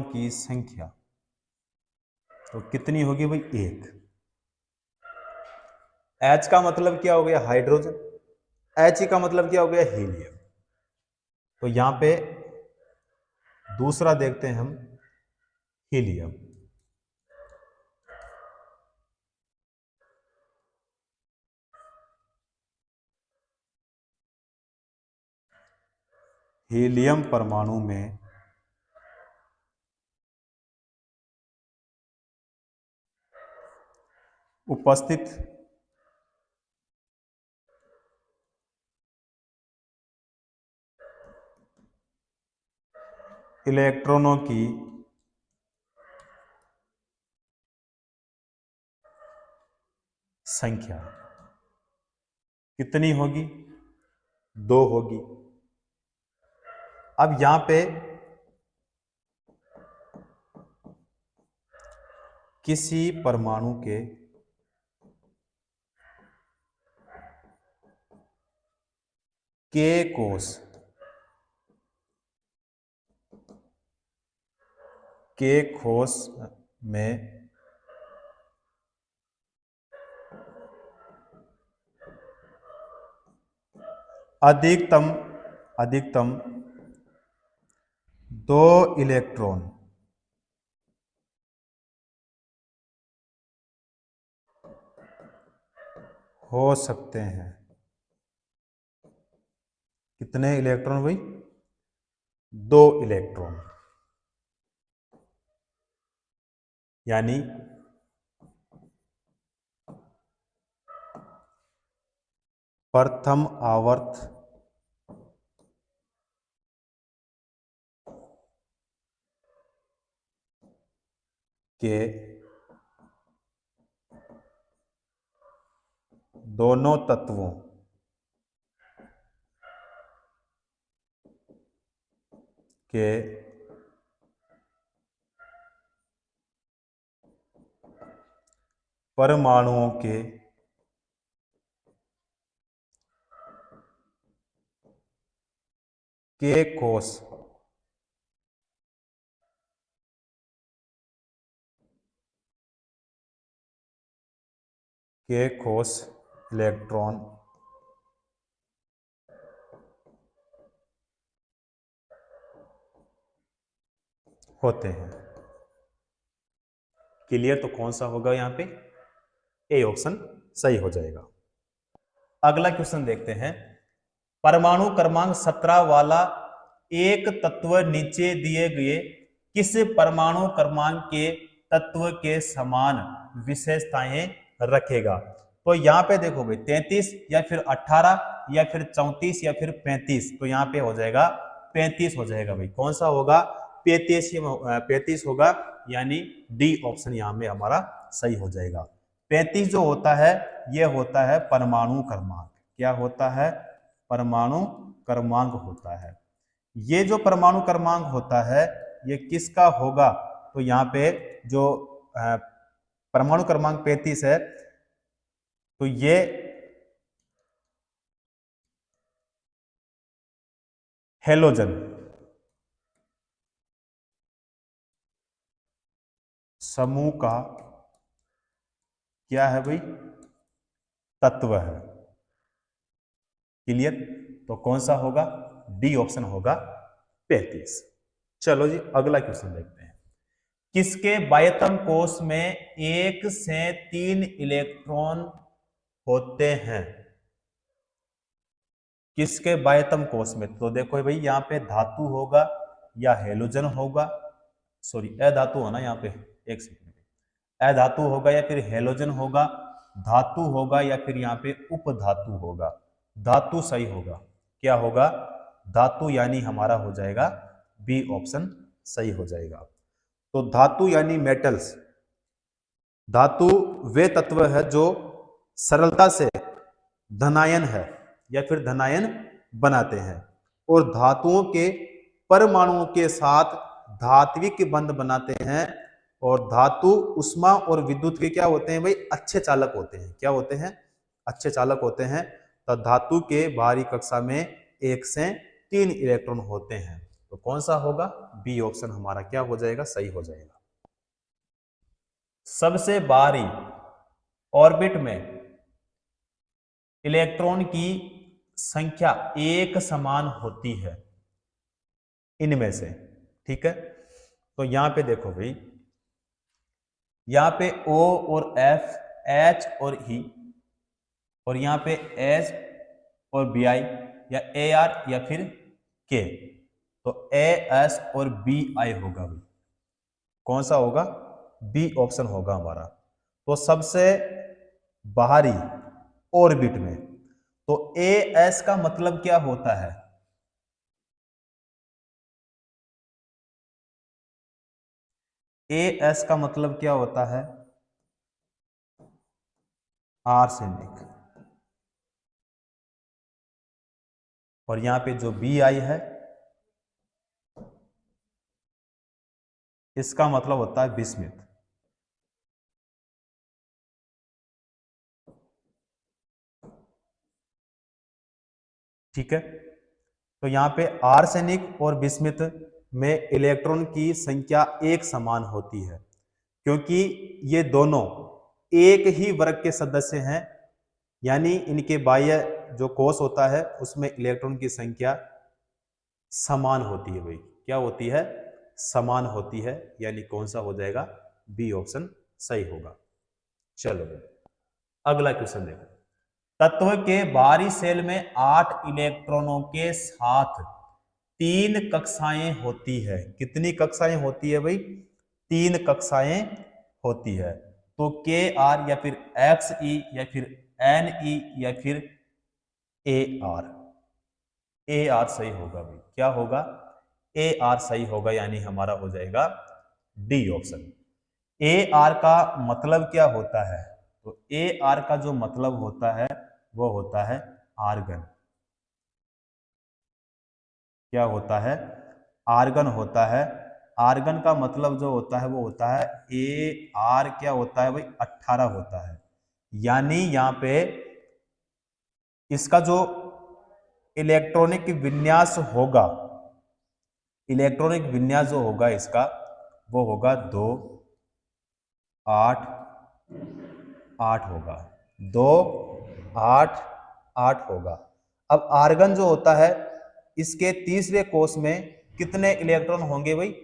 की संख्या तो कितनी होगी भाई? 1। H का मतलब क्या हो गया? हाइड्रोजन। He का मतलब क्या हो गया? हीलियम। तो यहां पे दूसरा देखते हैं हम, हीलियम। हीलियम परमाणु में उपस्थित इलेक्ट्रॉनों की संख्या कितनी होगी? 2 होगी। अब यहां पे किसी परमाणु के कोश में अधिकतम 2 इलेक्ट्रॉन हो सकते हैं। कितने इलेक्ट्रॉन भाई? 2 इलेक्ट्रॉन। यानी प्रथम आवर्त के दोनों तत्वों के परमाणुओं के कोश इलेक्ट्रॉन होते हैं। क्लियर? तो कौन सा होगा यहां पे? ए ऑप्शन सही हो जाएगा। अगला क्वेश्चन देखते हैं। परमाणु क्रमांक 17 वाला एक तत्व नीचे दिए गए किस परमाणु क्रमांक के तत्व के समान विशेषताएं रखेगा? तो यहाँ पे देखो भाई 33 या फिर 18 या फिर 34 या फिर 35। तो यहाँ पे हो जाएगा 35 हो जाएगा भाई। कौन सा होगा? 35 होगा। यानी डी ऑप्शन यहाँ में हमारा सही हो जाएगा। 35 जो होता है ये होता है परमाणु क्रमांक। क्या होता है? परमाणु क्रमांक होता है। ये जो परमाणु क्रमांक होता है ये किसका होगा? तो यहाँ पे जो परमाणु क्रमांक 35 है तो ये हेलोजन समूह का क्या है भाई? तत्व है। क्लियर? तो कौन सा होगा? डी ऑप्शन होगा 35। चलो जी अगला क्वेश्चन देखते हैं। किसके बाह्यतम कोश में 1 से 3 इलेक्ट्रॉन होते हैं? किसके बाह्यतम कोश में? तो देखो भाई यहाँ पे धातु होगा या हेलोजन होगा, सॉरी अधातु होना यहाँ पे, एक सेकंड, अधातु होगा या फिर हेलोजन होगा, धातु होगा या फिर यहाँ पे उपधातु होगा। धातु सही होगा। क्या होगा? धातु, यानी हमारा हो जाएगा बी ऑप्शन सही हो जाएगा। तो धातु यानी मेटल्स, धातु वे तत्व है जो सरलता से धनायन है या फिर धनायन बनाते हैं, और धातुओं के परमाणुओं के साथ धात्विक बंध बनाते हैं। और धातु उष्मा और विद्युत के क्या होते हैं भाई, अच्छे चालक होते हैं। क्या होते हैं, अच्छे चालक होते हैं। तो धातु के बाहरी कक्षा में 1 से 3 इलेक्ट्रॉन होते हैं। तो कौन सा होगा, बी ऑप्शन हमारा क्या हो जाएगा, सही हो जाएगा। सबसे बाहरी ऑर्बिट में इलेक्ट्रॉन की संख्या एक समान होती है इनमें से, ठीक है। तो यहां पे देखो भाई, यहां पे O और F, H और E, और यहां पे S और Bi या AR या फिर K। तो AS और BI होगा भाई, कौन सा होगा, बी ऑप्शन होगा हमारा। तो सबसे बाहरी ऑर्बिट में, तो AS का मतलब क्या होता है, AS का मतलब क्या होता है, आर्सेनिक। और यहां पे जो BI है, इसका मतलब होता है बिस्मिथ। ठीक है। तो यहां पे आर्सेनिक और बिस्मिथ में इलेक्ट्रॉन की संख्या एक समान होती है, क्योंकि ये दोनों एक ही वर्ग के सदस्य हैं। यानी इनके बाह्य जो कोश होता है उसमें इलेक्ट्रॉन की संख्या समान होती है भाई, क्या होती है, समान होती है। यानी कौन सा हो जाएगा, बी ऑप्शन सही होगा। चलो भाई, अगला क्वेश्चन देखो। तत्व के बाहरी सेल में 8 इलेक्ट्रॉनों के साथ 3 कक्षाएं होती है। कितनी कक्षाएं होती है भाई, 3 कक्षाएं होती है। तो KR या फिर XE या फिर NE या फिर AR, AR सही होगा भाई, क्या होगा, AR सही होगा। यानी हमारा हो जाएगा डी ऑप्शन। AR का मतलब क्या होता है, तो AR का जो मतलब होता है वो होता है आर्गन। क्या होता है, आर्गन होता है। आर्गन का मतलब जो होता है वो होता है AR, क्या होता है भाई, 18 होता है। यानी यहाँ पे इसका जो इलेक्ट्रॉनिक विन्यास होगा, इलेक्ट्रॉनिक विन्यास जो होगा इसका, वो होगा 2 8 8 होगा, 2 8 8 होगा। अब आर्गन जो होता है, इसके तीसरे कोष में कितने इलेक्ट्रॉन होंगे भाई,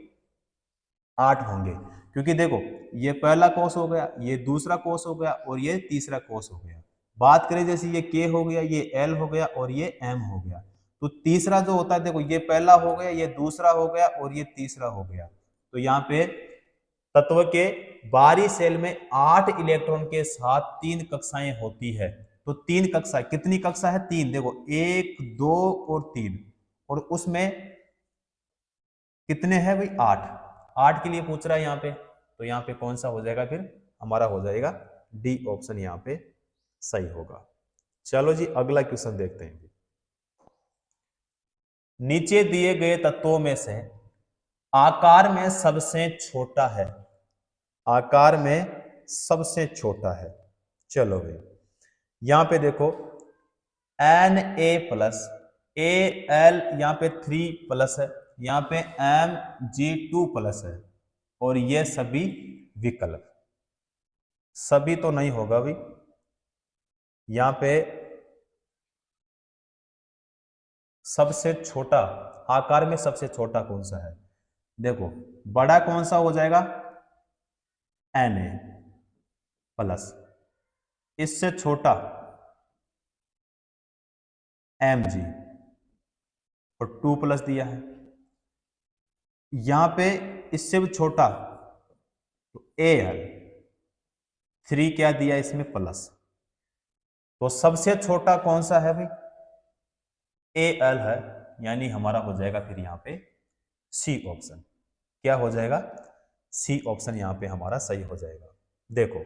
8 होंगे। क्योंकि देखो, ये पहला कोष हो गया, ये दूसरा कोष हो गया, और ये तीसरा कोष हो गया। बात करें जैसे ये K हो गया, ये L हो गया, और ये M हो गया। तो तीसरा जो होता है, देखो ये पहला हो गया, ये दूसरा हो गया, और ये तीसरा हो गया। तो यहाँ पे तत्व के बाहरी सेल में 8 इलेक्ट्रॉन के साथ 3 कक्षाएं होती है। तो 3 कक्षा, कितनी कक्षा है, 3। देखो 1 2 और 3, और उसमें कितने हैं भाई, 8। 8 के लिए पूछ रहा है यहाँ पे। तो यहाँ पे कौन सा हो जाएगा फिर, हमारा हो जाएगा डी ऑप्शन यहाँ पे सही होगा। चलो जी, अगला क्वेश्चन देखते हैं। नीचे दिए गए तत्वों में से आकार में सबसे छोटा है, आकार में सबसे छोटा है। चलो भाई, यहां पे देखो Na प्लस Al, यहां पे 3 प्लस है, यहां पे Mg2 प्लस है, और ये सभी विकल्प, सभी तो नहीं होगा भाई। यहां पे सबसे छोटा, आकार में सबसे छोटा कौन सा है, देखो बड़ा कौन सा हो जाएगा, Na प्लस, इससे छोटा Mg, और 2 प्लस दिया है। यहां पे इससे भी छोटा तो Al, 3 क्या दिया इसमें, प्लस। तो सबसे छोटा कौन सा है भाई, Al है। यानी हमारा हो जाएगा फिर यहाँ पे सी ऑप्शन, क्या हो जाएगा, सी ऑप्शन यहाँ पे हमारा सही हो जाएगा। देखो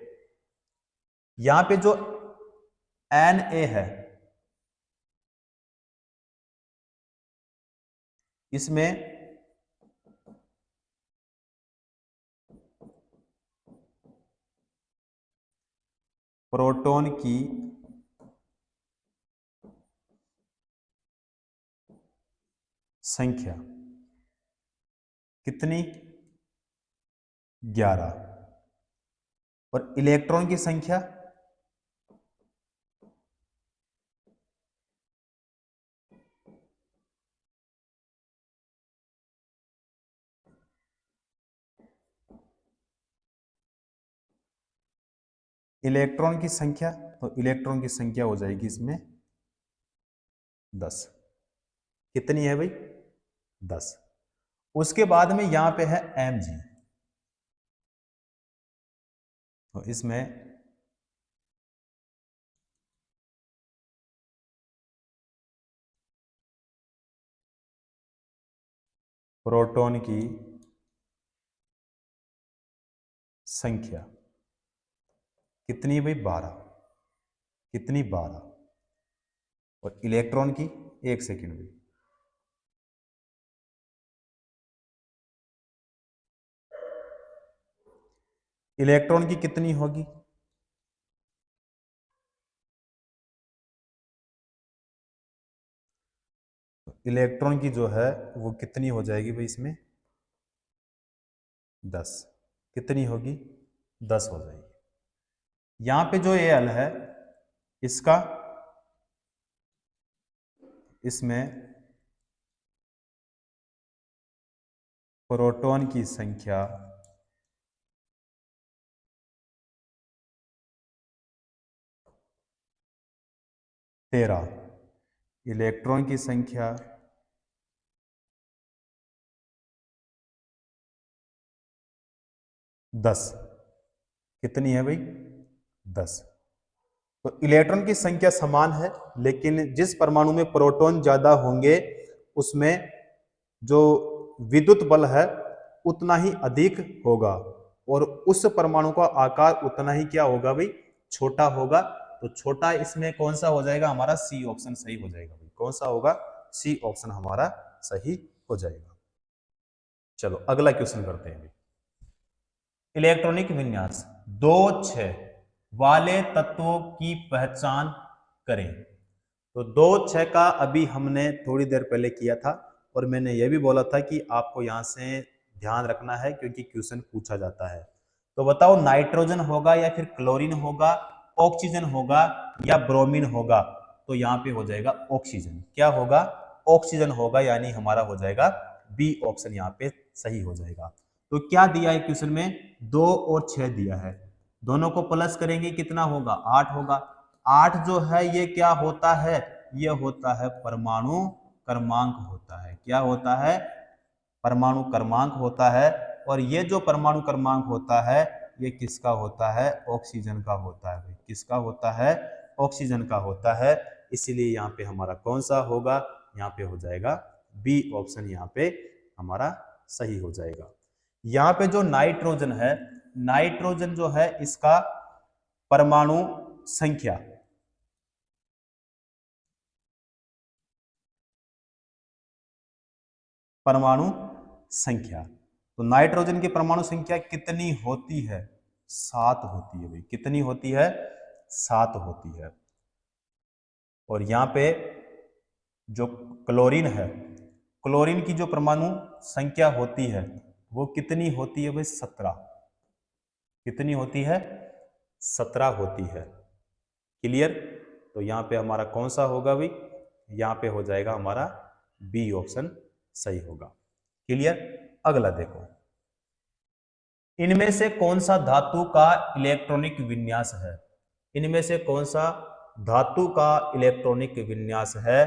यहाँ पे जो Na है, इसमें प्रोटॉन की संख्या कितनी? 11। और इलेक्ट्रॉन की संख्या तो इलेक्ट्रॉन की संख्या हो जाएगी इसमें 10। कितनी है भाई? 10। उसके बाद में यहां पे है Mg, तो इसमें प्रोटॉन की संख्या कितनी है भाई? 12। कितनी? 12। और इलेक्ट्रॉन की, एक सेकेंड में, इलेक्ट्रॉन की कितनी होगी? तो इलेक्ट्रॉन की जो है वो कितनी हो जाएगी भाई इसमें? 10। कितनी होगी? 10 हो जाएगी। यहां पे जो Al है इसका, इसमें प्रोटॉन की संख्या 13, इलेक्ट्रॉन की संख्या 10। कितनी है भाई? 10। तो इलेक्ट्रॉन की संख्या समान है, लेकिन जिस परमाणु में प्रोटॉन ज्यादा होंगे उसमें जो विद्युत बल है उतना ही अधिक होगा, और उस परमाणु का आकार उतना ही क्या होगा भाई? छोटा होगा। तो छोटा इसमें कौन सा हो जाएगा? हमारा सी ऑप्शन सही हो जाएगा भाई। कौन सा होगा? सी ऑप्शन हमारा सही हो जाएगा। चलो अगला क्वेश्चन करते हैं। इलेक्ट्रॉनिक विन्यास 2-6 वाले तत्वों की पहचान करें। तो 2-6 का अभी हमने थोड़ी देर पहले किया था, और मैंने यह भी बोला था कि आपको यहां से ध्यान रखना है क्योंकि क्वेश्चन पूछा जाता है। तो बताओ, नाइट्रोजन होगा या फिर क्लोरीन होगा, ऑक्सीजन होगा या ब्रोमीन होगा? तो यहां पे हो जाएगा ऑक्सीजन। क्या होगा? ऑक्सीजन होगा, यानी हमारा हो जाएगा बी ऑप्शन यहाँ पे सही हो जाएगा। तो क्या दिया है क्वेश्चन में? 2 और 6 दिया है, दोनों को प्लस करेंगे कितना होगा? 8 होगा। 8 जो है ये क्या होता है? ये होता है परमाणु क्रमांक होता है। क्या होता है? परमाणु क्रमांक होता है। और ये जो परमाणु क्रमांक होता है ये किसका होता है? ऑक्सीजन का होता है। किसका होता है? ऑक्सीजन का होता है। इसीलिए यहाँ पे हमारा कौन सा होगा? यहाँ पे हो जाएगा बी ऑप्शन, यहाँ पे हमारा सही हो जाएगा। यहाँ पे जो नाइट्रोजन है, नाइट्रोजन जो है इसका परमाणु संख्या, परमाणु संख्या, तो नाइट्रोजन की परमाणु संख्या कितनी होती है? 7 होती है भाई। कितनी होती है? 7 होती है। और यहाँ पे जो क्लोरीन है, क्लोरीन की जो परमाणु संख्या होती है वो कितनी होती है भाई? 17। कितनी होती है? 17 होती है। क्लियर? तो यहाँ पे हमारा कौन सा होगा भाई? यहाँ पे हो जाएगा हमारा बी ऑप्शन सही होगा। क्लियर? अगला देखो, इनमें से कौन सा धातु का इलेक्ट्रॉनिक विन्यास है? इनमें से कौन सा धातु का इलेक्ट्रॉनिक विन्यास है?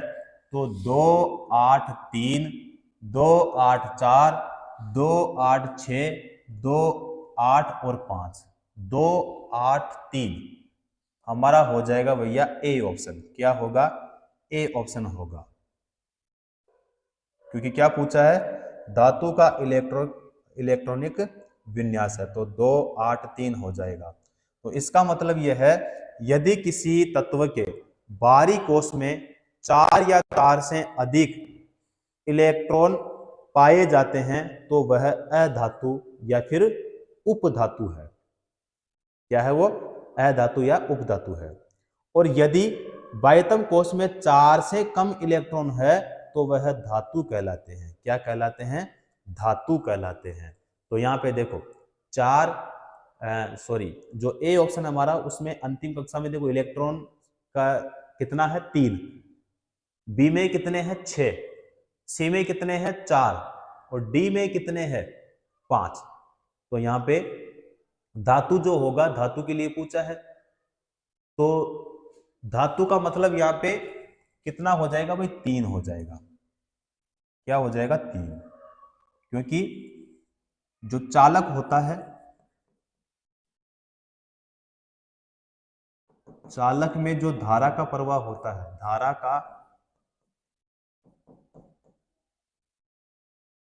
तो 2 8 3, 2 8 4, 2 8 6, 2 8 और 5, 2 8 3 हमारा हो जाएगा भैया ए ऑप्शन। क्या होगा? ए ऑप्शन होगा, क्योंकि क्या पूछा है? धातु का इलेक्ट्रॉनिक विन्यास है, तो 2 8 3 हो जाएगा। तो इसका मतलब यह है, यदि किसी तत्व के बाहरी कोश में 4 या 4 से अधिक इलेक्ट्रॉन पाए जाते हैं तो वह अधातु या फिर उपधातु है। क्या है वो? अधातु या उपधातु है। और यदि बाह्यतम कोश में 4 से कम इलेक्ट्रॉन है तो वह धातु कहलाते हैं। क्या कहलाते हैं? धातु कहलाते हैं। तो यहाँ पे देखो जो ए ऑप्शन हमारा, उसमें अंतिम कक्षा में देखो इलेक्ट्रॉन का कितना है? 3। बी में कितने हैं? 6। सी में कितने हैं? 4। और डी में कितने हैं? 5। तो यहाँ पे धातु जो होगा, धातु के लिए पूछा है, तो धातु का मतलब यहाँ पे कितना हो जाएगा भाई? 3 हो जाएगा। क्या हो जाएगा? 3। क्योंकि जो चालक होता है, चालक में जो धारा का प्रवाह होता है, धारा का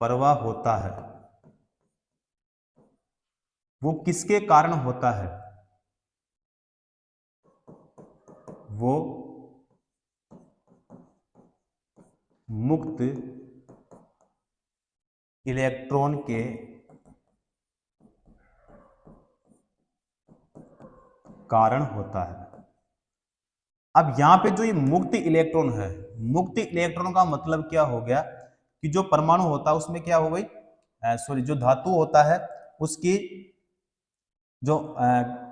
प्रवाह होता है, वो किसके कारण होता है? वो मुक्त इलेक्ट्रॉन के कारण होता है। अब यहां पे जो ये मुक्त इलेक्ट्रॉन है, मुक्त इलेक्ट्रॉन का मतलब क्या हो गया कि जो परमाणु होता है उसमें क्या हो गई, जो धातु होता है उसकी जो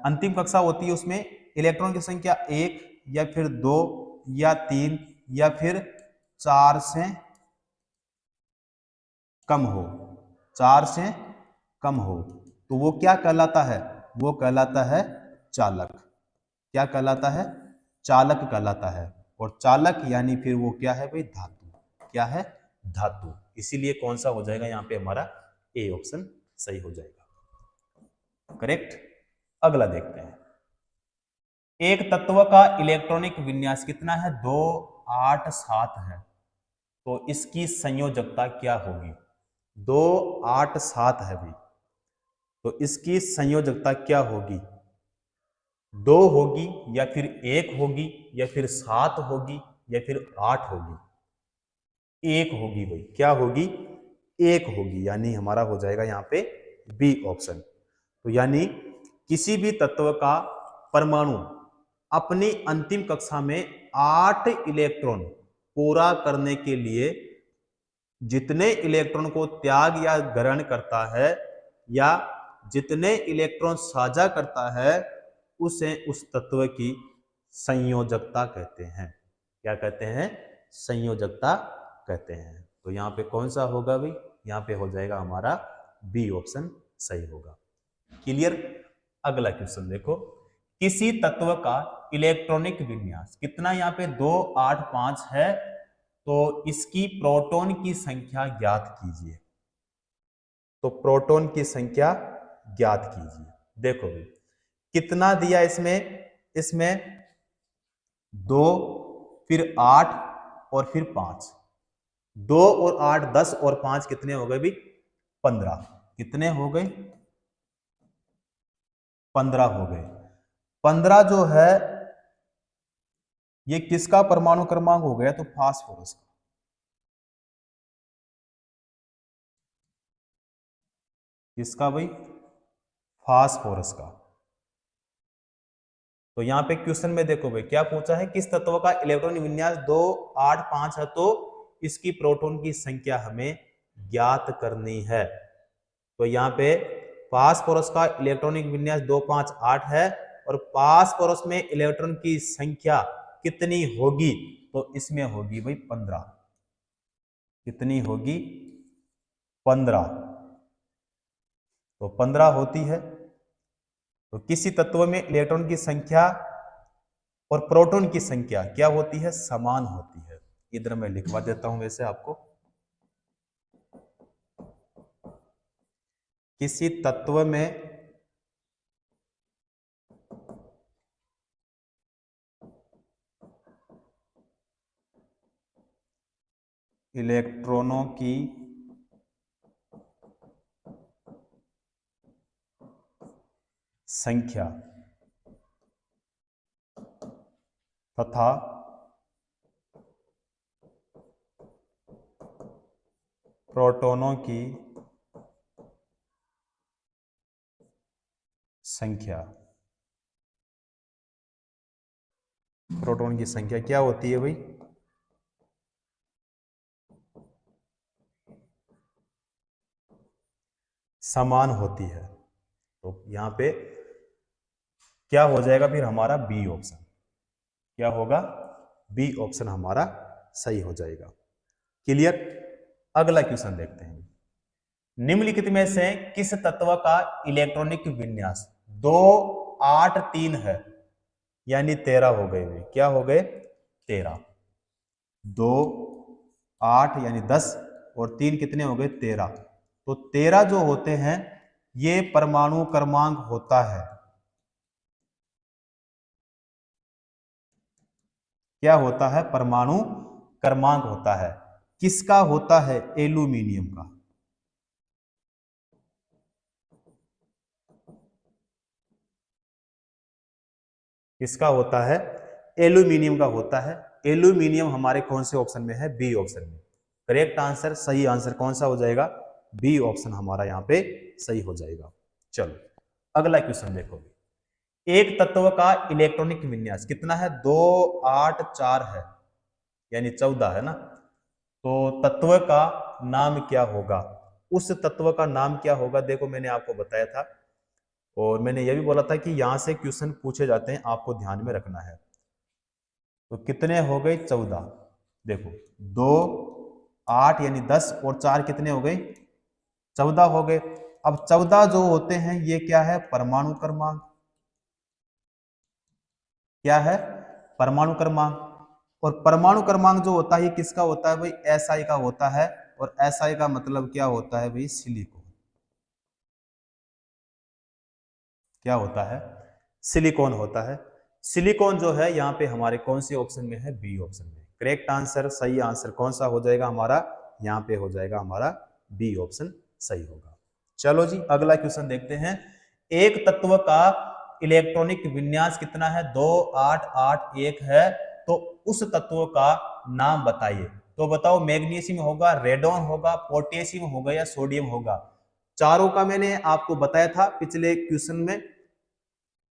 अंतिम कक्षा होती है उसमें इलेक्ट्रॉन की संख्या 1 या फिर 2 या 3 या फिर 4 से कम हो, 4 से कम हो, तो वो क्या कहलाता है? वो कहलाता है चालक। क्या कहलाता है? चालक कहलाता है। और चालक यानी फिर वो क्या है भाई? धातु। क्या है? धातु। इसीलिए कौन सा हो जाएगा यहाँ पे हमारा? ए ऑप्शन सही हो जाएगा। करेक्ट। अगला देखते हैं। एक तत्व का इलेक्ट्रॉनिक विन्यास कितना है? 2 8 7 है। तो इसकी संयोजकता क्या होगी? 2 8 7 है भी, तो इसकी संयोजकता क्या होगी? 2 होगी या फिर 1 होगी या फिर 7 होगी या फिर 8 होगी? 1 होगी भाई। क्या होगी? 1 होगी। यानी हमारा हो जाएगा यहाँ पे बी ऑप्शन। तो यानी किसी भी तत्व का परमाणु अपनी अंतिम कक्षा में 8 इलेक्ट्रॉन पूरा करने के लिए जितने इलेक्ट्रॉन को त्याग या ग्रहण करता है या जितने इलेक्ट्रॉन साझा करता है, उसे उस तत्व की संयोजकता कहते हैं। क्या कहते हैं? संयोजकता कहते हैं। तो यहाँ पे कौन सा होगा भाई? यहाँ पे हो जाएगा हमारा बी ऑप्शन सही होगा। क्लियर। अगला क्वेश्चन देखो। किसी तत्व का इलेक्ट्रॉनिक विन्यास कितना? यहाँ पे 2 8 5 है, तो इसकी प्रोटॉन की संख्या ज्ञात कीजिए। तो प्रोटॉन की संख्या ज्ञात कीजिए। देखो भाई कितना दिया इसमें? इसमें 2, फिर 8 और फिर 5। 2 और 8 10 और 5 कितने हो गए भी? 15। कितने हो गए? 15 हो गए। 15 जो है ये किसका परमाणु क्रमांक हो गया? तो फास्फोरस का। किसका भाई? फास्फोरस का। तो यहाँ पे क्वेश्चन में देखो भाई क्या पूछा है? किस तत्व का इलेक्ट्रॉनिक विन्यास 2 8 5 है, तो इसकी प्रोटॉन की संख्या हमें ज्ञात करनी है। तो यहाँ पे फास्फोरस का इलेक्ट्रॉनिक विन्यास 2 5 8 है, और फास्फोरस में इलेक्ट्रॉन की संख्या कितनी होगी? तो इसमें होगी भाई 15। कितनी होगी? 15। तो 15 होती है। तो किसी तत्व में इलेक्ट्रॉन की संख्या और प्रोटॉन की संख्या क्या होती है? समान होती है। इधर मैं लिखवा देता हूं वैसे आपको। किसी तत्व में इलेक्ट्रॉनों की संख्या तथा प्रोटॉनों की संख्या, प्रोटॉन की संख्या क्या होती है भाई? समान होती है। तो यहां पे क्या हो जाएगा फिर हमारा बी ऑप्शन? क्या होगा? बी ऑप्शन हमारा सही हो जाएगा। क्लियर? अगला क्वेश्चन देखते हैं। निम्नलिखित में से किस तत्व का इलेक्ट्रॉनिक विन्यास 2 8 3 है? यानी 13 हो गए वे। क्या हो गए? 13। 2 8 यानी 10 और 3 कितने हो गए? 13। तो 13 जो होते हैं ये परमाणु क्रमांक होता है। क्या होता है? परमाणु क्रमांक होता है। किसका होता है? एल्यूमिनियम का। किसका होता है? एल्यूमिनियम का होता है। एल्यूमिनियम हमारे कौन से ऑप्शन में है? बी ऑप्शन में। करेक्ट आंसर, सही आंसर कौन सा हो जाएगा? बी ऑप्शन हमारा यहाँ पे सही हो जाएगा। चलो अगला क्वेश्चन देखो। एक तत्व का इलेक्ट्रॉनिक विन्यास कितना है? 2 8 4 है, यानी 14 है ना। तो तत्व का नाम क्या होगा? उस तत्व का नाम क्या होगा? देखो मैंने आपको बताया था और मैंने यह भी बोला था कि यहां से क्वेश्चन पूछे जाते हैं, आपको ध्यान में रखना है। तो कितने हो गए? 14। देखो 2 8 यानी 10 और 4 कितने हो गए? 14 हो गए। अब 14 जो होते हैं ये क्या है? परमाणु क्रमांक। क्या है? परमाणु क्रमांक। और परमाणु क्रमांक जो होता है ये किसका होता है भाई? एसआई का होता है। और एसआई का मतलब क्या होता है भाई? सिलिकॉन। क्या होता है? सिलिकॉन होता है। सिलिकॉन जो है यहाँ पे हमारे कौन से ऑप्शन में है? बी ऑप्शन में। करेक्ट आंसर, सही आंसर कौन सा हो जाएगा हमारा? यहाँ पे हो जाएगा हमारा बी ऑप्शन सही होगा। चलो जी अगला क्वेश्चन देखते हैं। एक तत्व का इलेक्ट्रॉनिक विन्यास कितना है? 2 8 8 1 है। तो उस तत्व का नाम बताइए। तो बताओ, मैग्नीशियम होगा, रेडॉन होगा, पोटेशियम होगा या सोडियम होगा? चारों का मैंने आपको बताया था पिछले क्वेश्चन में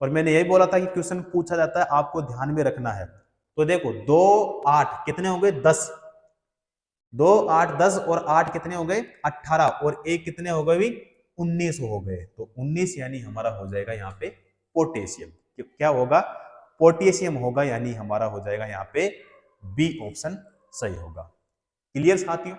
और मैंने यही बोला था कि क्वेश्चन पूछा जाता है, आपको ध्यान में रखना है। तो देखो 2 8 कितने हो गए? 10। 2 8 10 और 8 कितने हो गए? 18 और 1 कितने हो गए भी? 19 हो गए। तो 19 यानी हमारा हो जाएगा यहाँ पे पोटेशियम। क्या होगा? पोटेशियम होगा, यानी हमारा हो जाएगा यहाँ पे बी ऑप्शन सही होगा। क्लियर साथियों?